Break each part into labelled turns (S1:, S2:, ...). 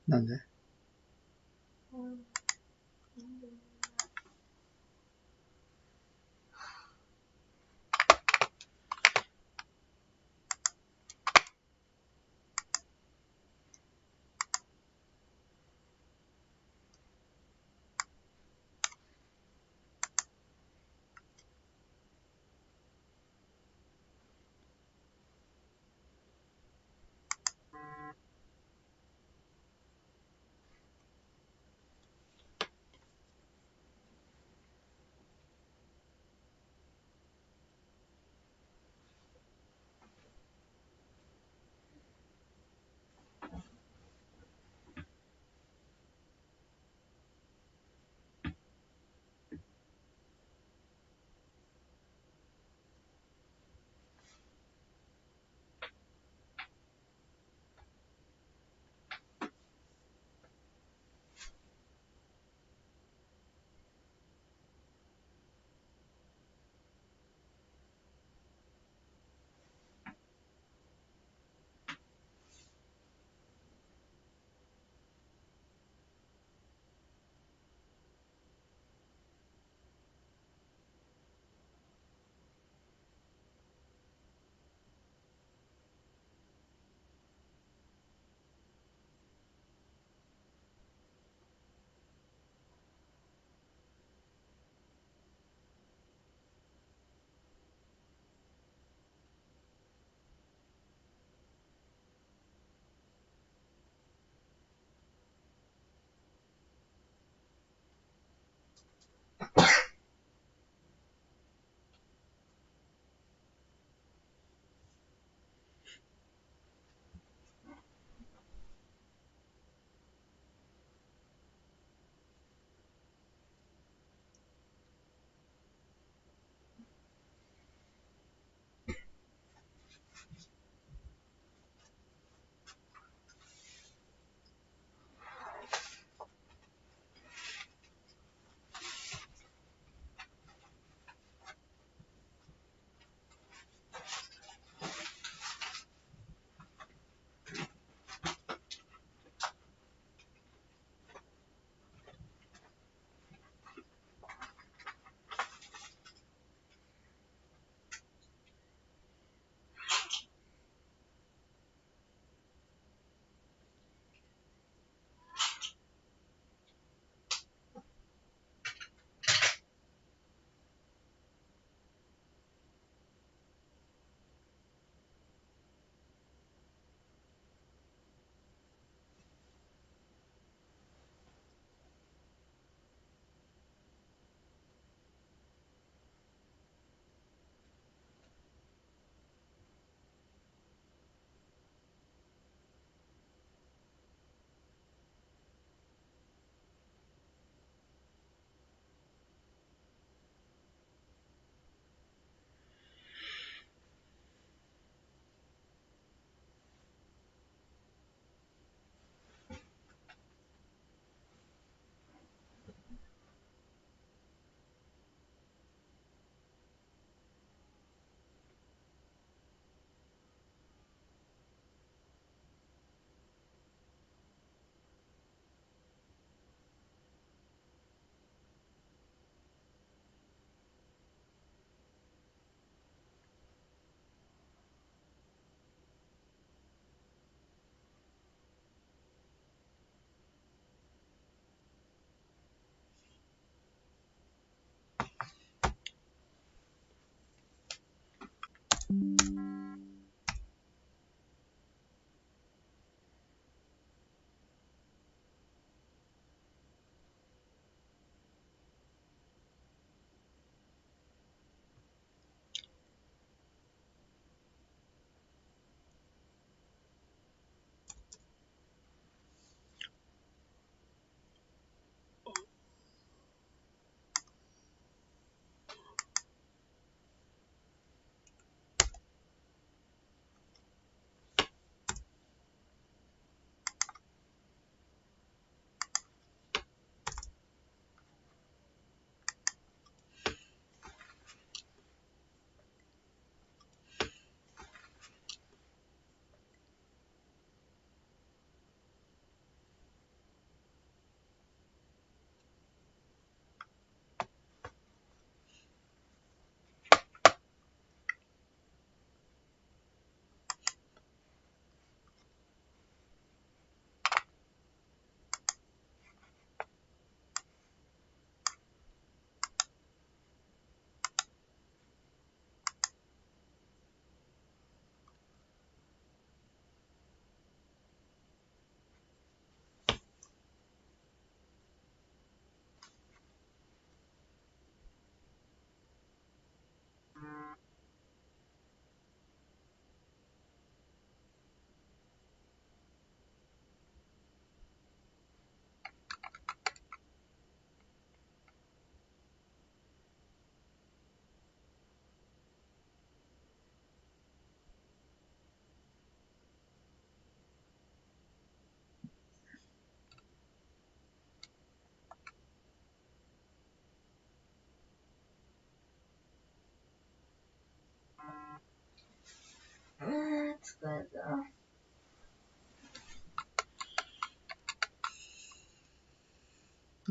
S1: なんで？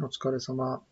S1: お疲れ様。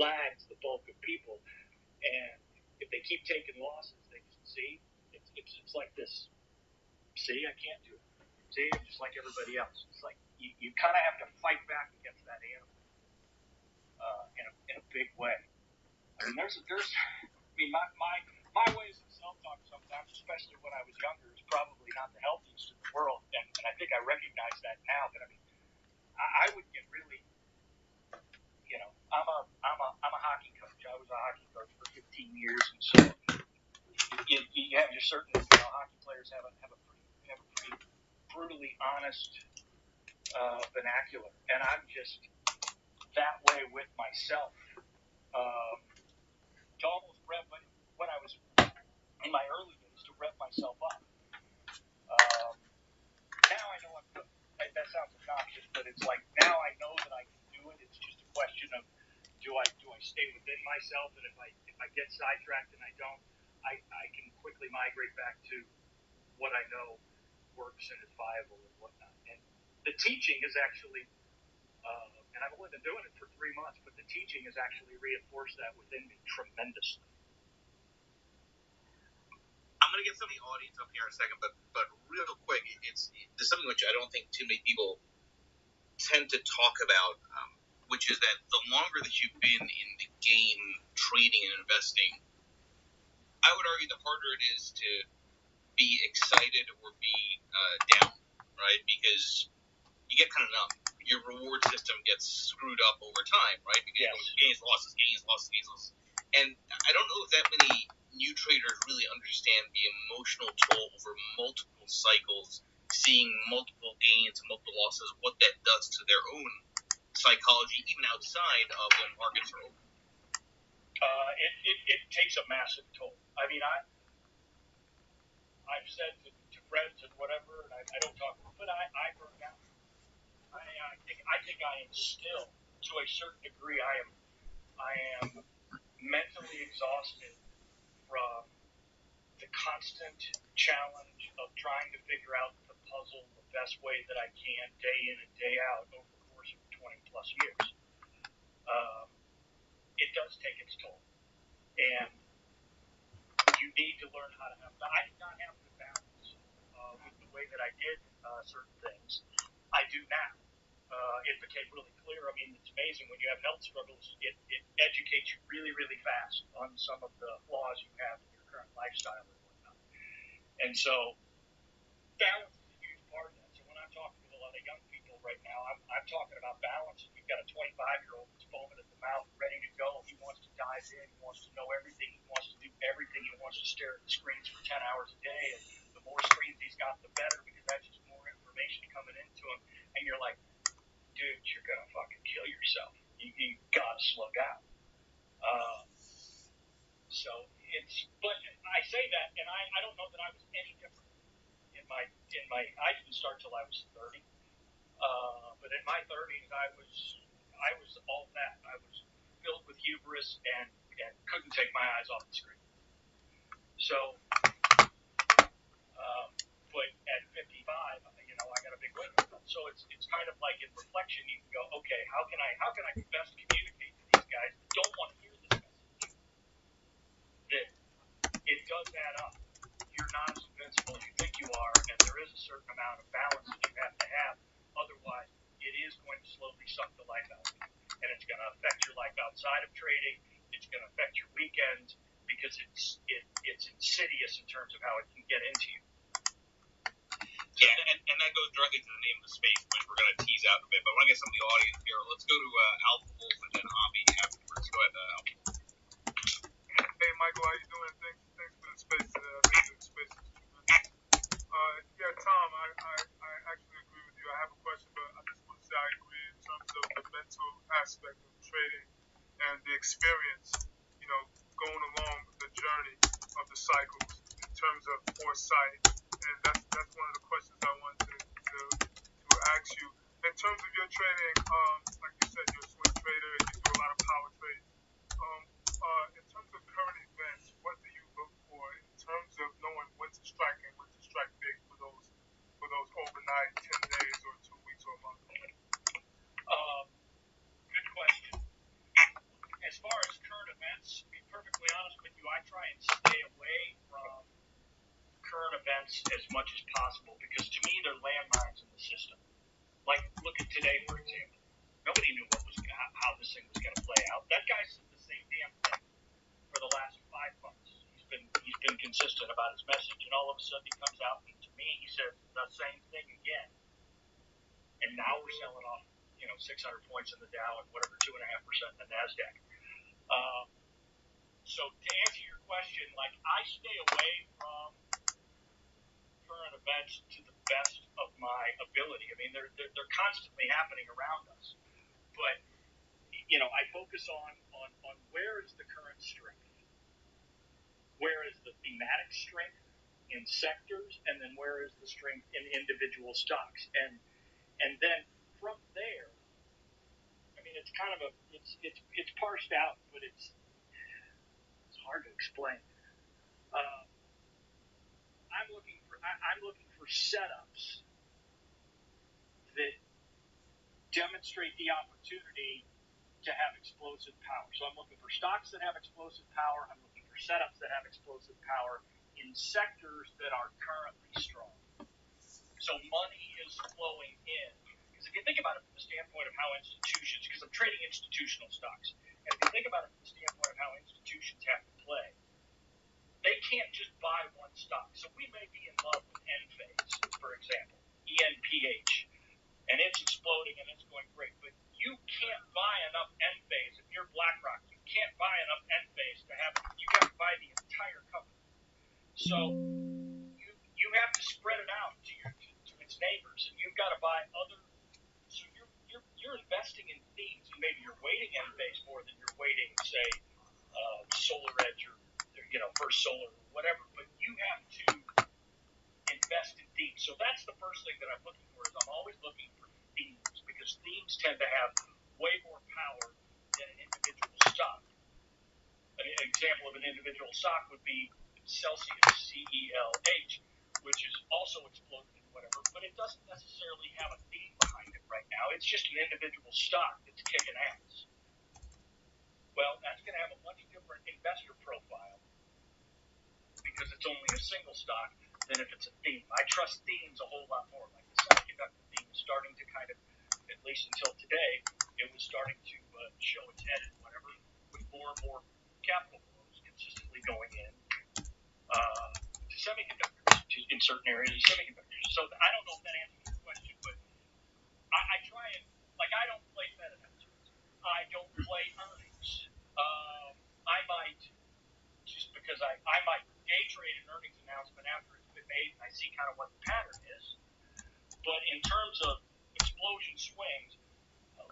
S1: lags the bulk of people. And if they keep taking losses, they see, it's like this. See, I can't do it. See, I'm just like everybody else. It's like you kind of have to fight back against that animal in a big way. I mean, my ways of self-talk sometimes, especially when I was younger, is probably not the healthiest in the world, and I think I recognize that now. But I mean, I would get really, I'm a hockey coach. I was a hockey coach for 15 years, and so you have your certain hockey players have a pretty brutally honest vernacular, and I'm just that way with myself. To almost rev when I was in my early days to rev myself up. Now I know I'm good. That sounds obnoxious, but it's like now I know that I can do it. It's just a question of do I stay within myself, and if I get sidetracked and I don't, I can quickly migrate back to what I know works and is viable and whatnot. And the teaching is actually, and I've only been doing it for 3 months, but the teaching has actually reinforced that within me tremendously.
S2: I'm going to get some of the audience up here in a second, but real quick, there's something which I don't think too many people tend to talk about, which is that the longer that you've been in the game, trading and investing, I would argue the harder it is to be excited or be down, right? Because you get kind of numb. Your reward system gets screwed up over time, right? Because gains, losses. And I don't know if that many new traders really understand the emotional toll over multiple cycles, seeing multiple gains and multiple losses, what that does to their own psychology, even outside of when markets are open.
S1: It takes a massive toll. I mean, I've said to friends and whatever, and I don't talk, but I burn out. I think I am still, to a certain degree, I am mentally exhausted from the constant challenge of trying to figure out the puzzle the best way that I can, day in and day out, over the course of 20 plus years. It does take its toll, and you need to learn how to have. I did not have the balance with the way that I did certain things. I do now. It became really clear. I mean, it's amazing when you have health struggles. It educates you really, really fast on some of the flaws you have in your current lifestyle and whatnot. And so, balance is a huge part of that. So when I'm talking with a lot of young people right now, I'm talking about balance. You've got a 25-year-old that's foaming at the mouth, ready to go. He wants to dive in. He wants to know everything. He wants to do everything. He wants to stare at the screens for 10 hours a day. And the more screens he's got, the better, because that's just more information coming into him. And you're like, dude, you're gonna fucking kill yourself. You gotta slow down. But I say that, and I don't know that I was any different in my. I didn't start till I was 30. But in my 30s, I was all that. I was filled with hubris and couldn't take my eyes off the screen. So, but at 55, I got a big wake up. So it's kind of like in reflection, you can go, okay, how can I best communicate to these guys that don't want to hear this message? That it does add up. You're not as invincible as you think you are, and there is a certain amount of balance that you have to have. Otherwise, it is going to slowly suck the life out of you, and it's going to affect your life outside of trading. It's going to affect your weekends because it's insidious in terms of how it can get into you.
S2: Yeah, and that goes directly to the name of the space, which we're going to tease out a bit. But I want to get some of the audience here. Let's go to Alpha Wolf and then Avi afterwards. Go ahead, Alpha Wolf.
S3: Hey, Michael, how you doing? Thanks for the space today. I think the space is tremendous. Yeah, Tom, I actually agree with you. I have a question, but I just want to say I agree in terms of the mental aspect of trading and the experience, going along the journey of the cycles in terms of foresight. And that's one of the questions I wanted to ask you. In terms of your trading, like you said, you're a swing trader and you do a lot of power trades. In terms of current events, what do you look for in terms of knowing when to strike and when to strike big for those overnight 10 days or 2 weeks or a month?
S1: Good question. As far as much as possible, because to me they're landmines in the system. Like, look at today, for example. Nobody knew how this thing was going to play out. That guy said the same damn thing for the last 5 months. He's been consistent about his message, and all of a sudden he comes out and to me he says the same thing again. And now we're selling off, 600 points in the Dow and whatever 2.5% in the Nasdaq. So to answer your question, like, I stay away from current events to the best of my ability. I mean, they're constantly happening around us, but I focus on where is the current strength, where is the thematic strength in sectors, and then where is the strength in individual stocks, and then from there, I mean, it's kind of it's parsed out, but it's hard to explain. I'm looking for setups that demonstrate the opportunity to have explosive power. So I'm looking for stocks that have explosive power. I'm looking for setups that have explosive power in sectors that are currently strong. So money is flowing in. Because if you think about it from the standpoint of how institutions, because I'm trading institutional stocks, and if you think about it from the standpoint of how institutions have to play, they can't just buy one stock. So we may be in love with Enphase, for example, ENPH, and it's exploding and it's going great, but you can't buy enough Enphase. If you're BlackRock, you can't buy enough Enphase to have it. You got to buy the entire company. So you have to spread it out to its neighbors, and you've got to buy other. So you're investing in themes, and maybe you're weighting Enphase more than you're weighting, say, Solar Edge or First Solar or whatever. But you have to invest in themes. So that's the first thing that I'm looking for. Is I'm always looking for themes, because themes tend to have way more power than an individual stock. An example of an individual stock would be Celsius, CELH, which is also exploding and whatever, but it doesn't necessarily have a theme behind it right now. It's just an individual stock that's kicking ass. Well, that's going to have a much different investor profile because it's only a single stock than if it's a theme. I trust themes a whole lot more. Like the semiconductor theme is starting to kind of, at least until today, it was starting to show its head and whatever, with more and more capital flows consistently going in to semiconductors, in certain areas of semiconductors. So I don't know if that answers your question, but I try and, like, I don't play Fed announcements. I don't play earnings. I might, just because I might day trade an earnings announcement after it's been made and I see kind of what the pattern is. But in terms of explosion swings,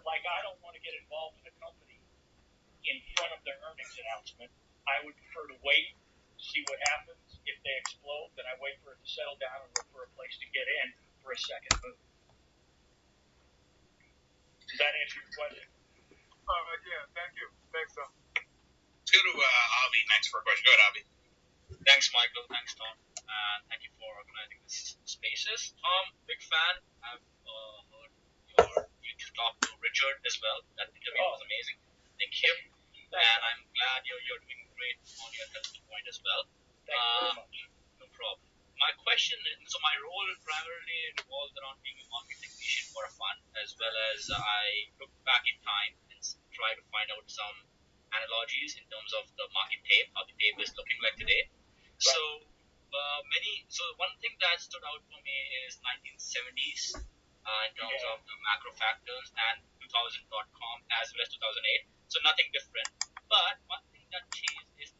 S1: like, I don't want to get involved in a company in front of their earnings announcement. I would prefer to wait, see what happens. If they explode, then I wait for it to settle down and look for a place to get in for a second move. Does that answer your question?
S3: Yeah, thank you. Thanks, Tom.
S2: Let's go to Avi next for a question. Go ahead, Avi.
S4: Thanks, Michael. Thanks, Tom. And thank you for organizing this spaces. Tom, big fan. I've heard you talk to Richard as well. That interview was amazing. Thank you. And I'm glad you're doing great on your health point as well.
S1: Thank you very much.
S4: No problem. My question is, so my role primarily revolves around being a market technician for a fund, as well as I look back in time and try to find out some analogies in terms of the market tape, how the tape is looking like today. Right. So one thing that stood out for me is 1970s in terms of the macro factors, and 2000.com as well as 2008. So nothing different. But one thing that changed is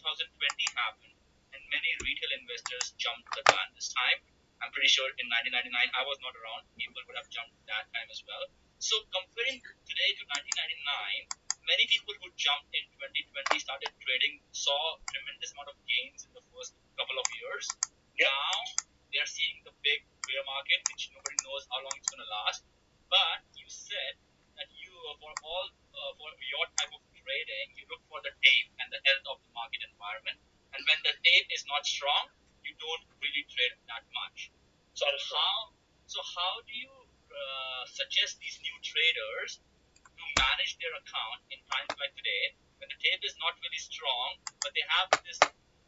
S4: 2020 happened, and many retail investors jumped the gun this time. I'm pretty sure in 1999, I was not around. People would have jumped that time as well. So comparing today to 1999, many people who jumped in 2020 started trading, saw tremendous amount of gains in the first couple of years. Yep. Now they are seeing the big bear market, which nobody knows how long it's going to last. But you said that you, for your type of trading, you look for the tape and the health of the market environment. And when the tape is not strong, you don't really trade that much. So how do you suggest these new traders to manage their account in times like today, when the tape is not really strong, but they have this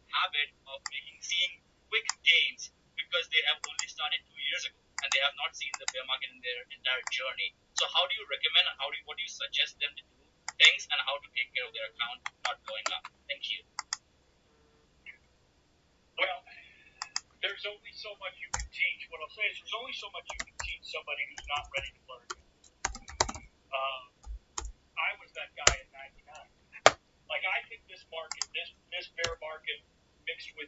S4: habit of seeing quick gains, quick because they have only started 2 years ago and they have not seen the bear market in their entire journey. So how do you recommend, what do you suggest them to do things and how to take care of their account not going up? Thank you.
S1: Well, there's only so much you can teach. What I'll say is there's only so much you can teach somebody who's not ready to learn. I was that guy in 99. Like, I think this market, this bear market mixed with,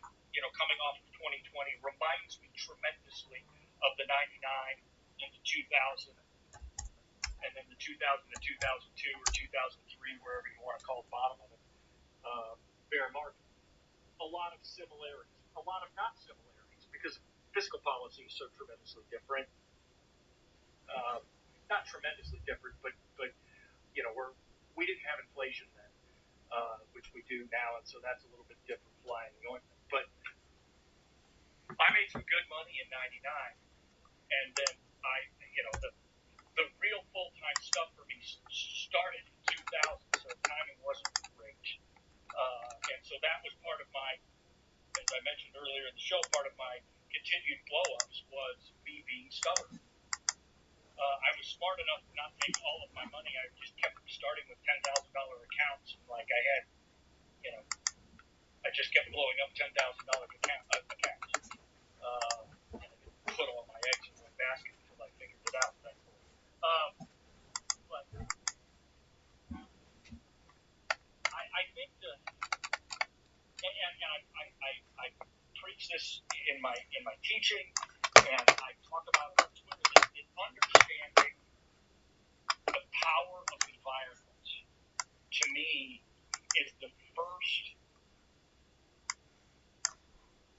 S1: coming off of 2020 reminds me tremendously of the 99 into 2000 and then the 2000 to 2002 or 2003, wherever you want to call the bottom of it, bear market. A lot of similarities, a lot of not similarities, because fiscal policy is so tremendously different. Not tremendously different, but we didn't have inflation then, which we do now, and so that's a little bit different flying the ointment. But I made some good money in 99, and then the real full-time stuff for me started in 2000, so timing wasn't great. And so that was part of my, as I mentioned earlier in the show, part of my continued blow-ups was me being stubborn. I was smart enough to not make all of my money. I just kept starting with $10,000 accounts. Like I had, I just kept blowing up $10,000 accounts. And I didn't put all my eggs in one basket until I figured it out, thankfully. But I think that, and I preach this in my teaching, and I talk about it on Twitter, is understanding the power of environment, to me, is the first,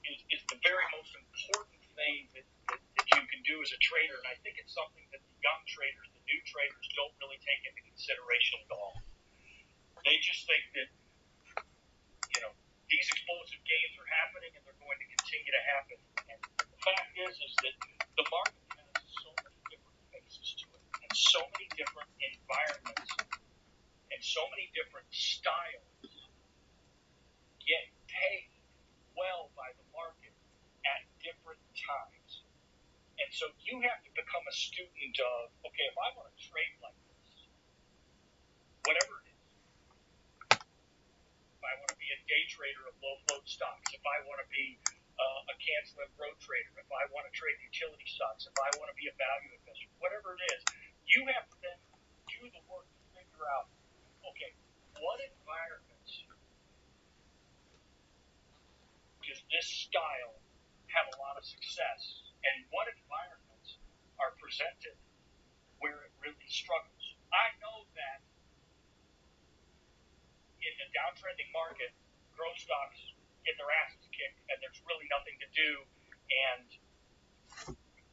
S1: is the very most important thing that you can do as a trader, and I think it's something that the young traders, the new traders, don't really take into consideration at all. They just think that, these explosive gains are happening and they're going to continue to happen. And the fact is that the market has so many different faces to it, and so many different environments, and so many different styles get paid well by the market at different times. And so you have to become a student of, okay, if I want to trade like this, whatever it is, if I want to be a day trader of low float stocks, if I want to be a cancel and growth trader, if I want to trade utility stocks, if I want to be a value investor, whatever it is, you have to then do the work to figure out, okay, what environments does this style have a lot of success, and what environments are presented where it really struggles. I know that in a downtrending market, growth stocks get their asses kicked, and there's really nothing to do, and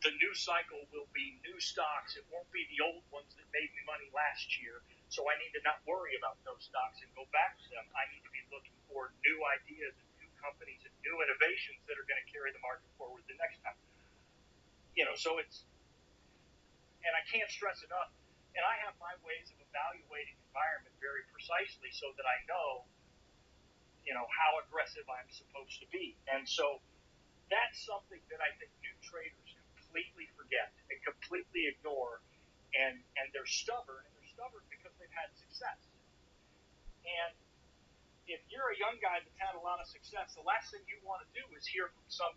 S1: the new cycle will be new stocks. It won't be the old ones that made me money last year, so I need to not worry about those stocks and go back to them. I need to be looking for new ideas and new companies and new innovations that are going to carry the market forward the next time. So it's, and I can't stress enough, and I have my ways of evaluating environment very precisely so that I know, how aggressive I'm supposed to be. And so that's something that I think new traders completely forget and completely ignore, and they're stubborn, because they've had success. And if you're a young guy that's had a lot of success, the last thing you want to do is hear from some,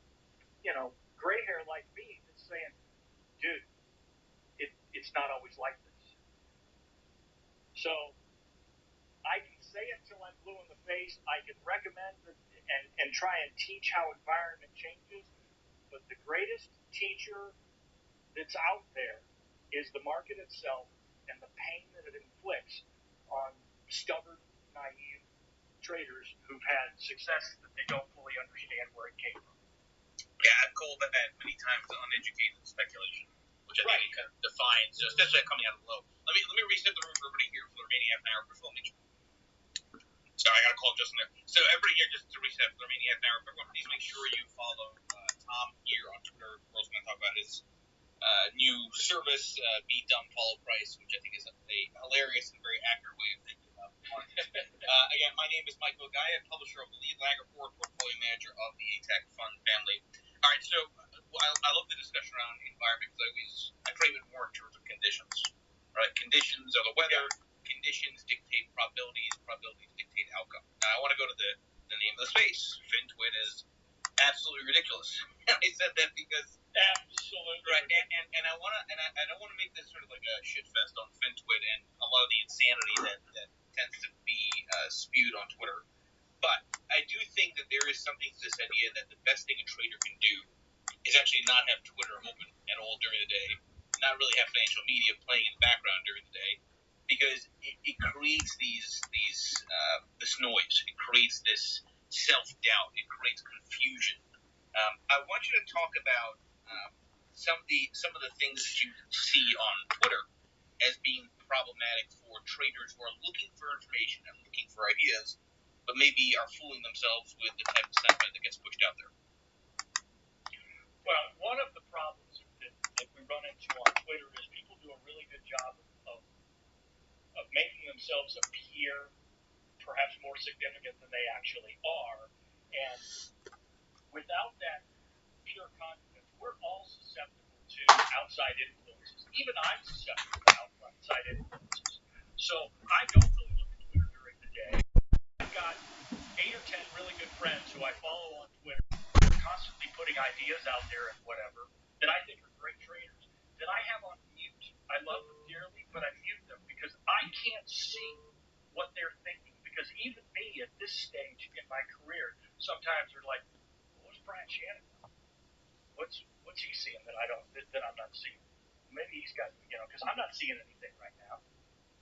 S1: gray hair like me that's saying, dude, it's not always like this. So I can say it till I'm blue in the face. I can recommend and try and teach how environment changes, but the greatest teacher that's out there is the market itself and the pain that it inflicts on stubborn, naive traders who've had success that they don't fully understand where it came from.
S2: Yeah, I've called that many times uneducated speculation, which I think kind of defines, especially coming out of the low. Let me reset the room for everybody here for the remaining half an hour. First of all, sorry, I got to call Justin there. So everybody here, just to reset for the remaining half an hour, everyone please make sure you follow Tom here on Twitter. We're also going to talk about his new service, Be Dumb Follow Price, which I think is a hilarious and very accurate way of thinking about the market. Again, my name is Michael Gaya, publisher of the Lead Lag Report, portfolio manager of the ATAC Fund family. All right, so I love the discussion around environment because I frame it more in terms of conditions. Right? Conditions are the weather. Conditions dictate probabilities. Probabilities dictate outcome. Now, I want to go to the name of the space. FinTwit is absolutely ridiculous. I said that because
S1: absolutely
S2: right, and I want to I don't want to make this sort of like a shit fest on FinTwit and a lot of the insanity that tends to be spewed on Twitter. But I do think that there is something to this idea that the best thing a trader can do is actually not have Twitter open at all during the day, not really have financial media playing in the background during the day, because it creates this noise. It creates this self-doubt. It creates confusion. I want you to talk about some of the things that you see on Twitter as being problematic for traders who are looking for information and looking for ideas, but maybe are fooling themselves with the type of sentiment that gets pushed out there.
S1: Well, one of the problems that we run into on Twitter is people do a really good job of making themselves appear perhaps more significant than they actually are. And without that pure confidence, we're all susceptible to outside influences. Even I'm susceptible to outside influences. So I don't really look at Twitter during the day. I've got 8 or 10 really good friends who I follow on Twitter, constantly putting ideas out there and whatever, that I think are great traders, that I have on mute. I love them dearly, but I mute them because I can't see what they're thinking. Because even me at this stage in my career, sometimes they're like, what's Brian Shannon? What's he seeing that I'm not seeing? Maybe he's got, because I'm not seeing anything right now.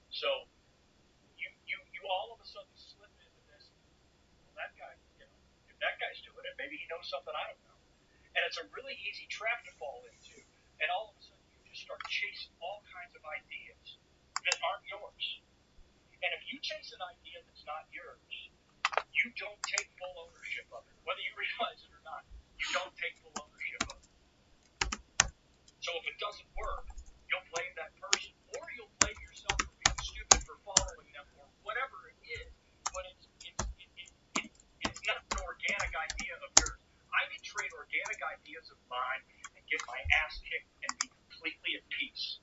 S1: So you all of a sudden slip into this. Well, that guy, if that guy's doing it, maybe he knows something I don't know. And it's a really easy trap to fall into. And all of a sudden you just start chasing all kinds of ideas that aren't yours. And if you chase an idea that's not yours, you don't take full ownership of it. Whether you realize it or not, you don't take full ownership of it. So if it doesn't work, you'll blame that person, or you'll blame yourself for being stupid for following them, or whatever it is. But it's not an organic idea of yours. I can trade organic ideas of mine and get my ass kicked and be completely at peace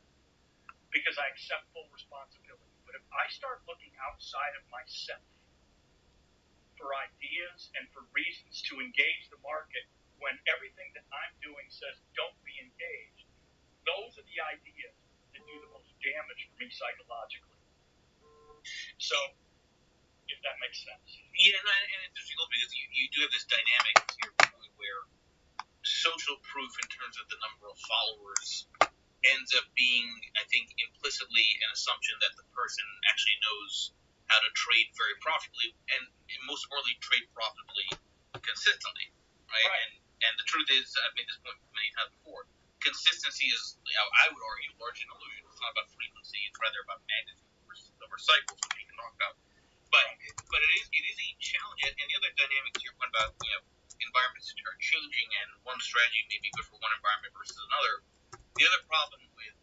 S1: because I accept full responsibility. But if I start looking outside of myself for ideas and for reasons to engage the market when everything that I'm doing says don't be engaged, those are the ideas that do the most damage for me psychologically. So, if that makes sense.
S2: Yeah, and it's difficult because you do have this dynamic to your point where social proof in terms of the number of followers ends up being, I think, implicitly an assumption that the person actually knows how to trade very profitably, and most importantly, trade profitably consistently, right? And the truth is, I've made this point many times before, consistency is, I would argue, largely an illusion. It's not about frequency, it's rather about magnitude over cycles, which we can talk about. But it is a challenge, and the other dynamic to your point about, environments are changing, and one strategy may be good for one environment versus another. The other problem with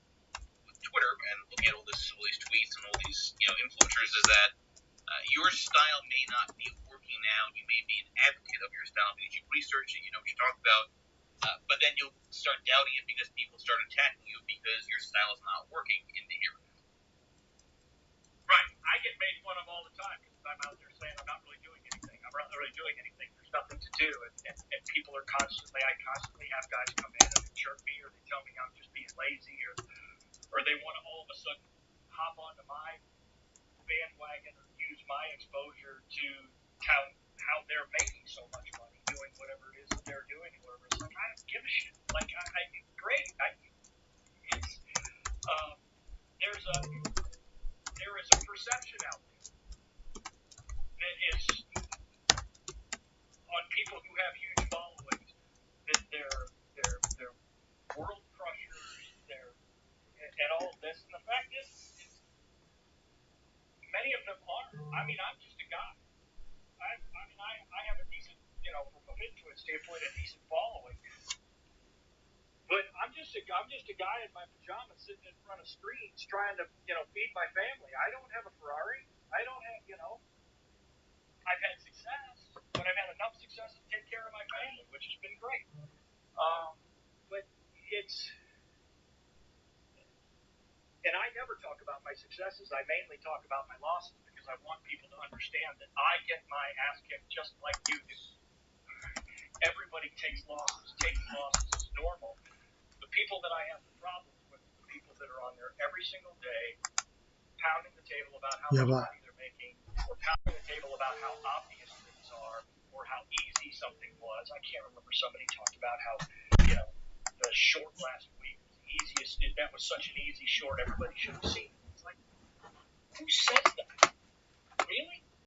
S2: Twitter and looking at all these tweets and all these influencers is that your style may not be working now. You may be an advocate of your style because you've researched it, you know what you talk about, but then you'll start doubting it because people start attacking you because your style is not working in the here.
S1: Right. I get made fun of all the time because I'm out there saying I'm not really doing anything. I'm not really doing anything. There's nothing to do. And people are I constantly have guys come in and they chirp me or they tell me I'm just being lazy or they want to all of a sudden hop onto my bandwagon or use my exposure to how they're making so much money doing whatever it is that they're doing or whatever. It's like, I don't give a shit. Like, great. There is a perception out there that is on people who have huge followings that they're world crushers, and all of this. And the fact is, many of them are. I mean, I'm just a guy. I have a decent, from a FinTwit standpoint, a decent following. But I'm just a guy in my pajamas sitting in front of screens trying to, feed my family. I don't have a Ferrari. I don't have, I've had success, but I've had enough success to take care of my family, which has been great. But it's, and I never talk about my successes. I mainly talk about my losses because I want people to understand that I get my ass kicked just like you do. Everybody takes losses. Taking losses is normal. The people that I have the problems with are the people that are on there every single day, pounding the table about how much money they're making, or pounding the table about how obvious things are, or how easy something was. I can't remember, somebody talked about how, the short last week was the easiest. That was such an easy short, everybody should have seen it. It's like, who says that? Really?